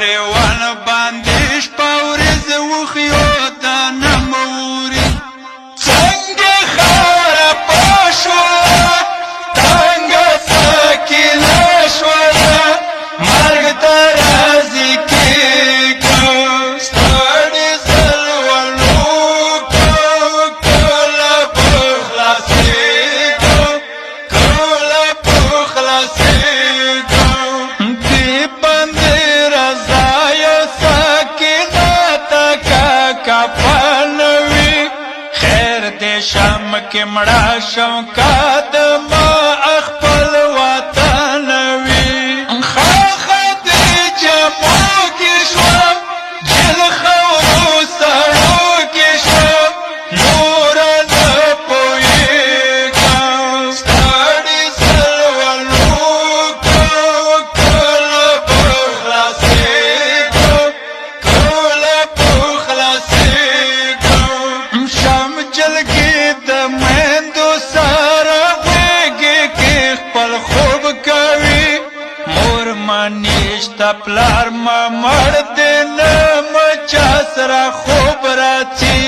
ګریوان باندې شپه ورځ وخیو ته نه موري څنګه خاوره پاشوله تنګه سکینه شوله مرګ ته راضي کېږه ستړي زلولو کله به خلاصېږه کله به خلاصېږه دې باندې رضایه سکینه ته کفن وي خیر دې شام کې مړه شم که د ما خپل وطن وي خاخه دې جمو کې شوم جل خورو سړو کې شوم نوره نه پوهېږم ستړي زلولو کله به خلاصېږم کله به خلاصېږم شام جلګې د میندو سره غېږې کې خپل خوب کوي مور ما نشته پلار ما مړ دی نه مچا سره خوب راځي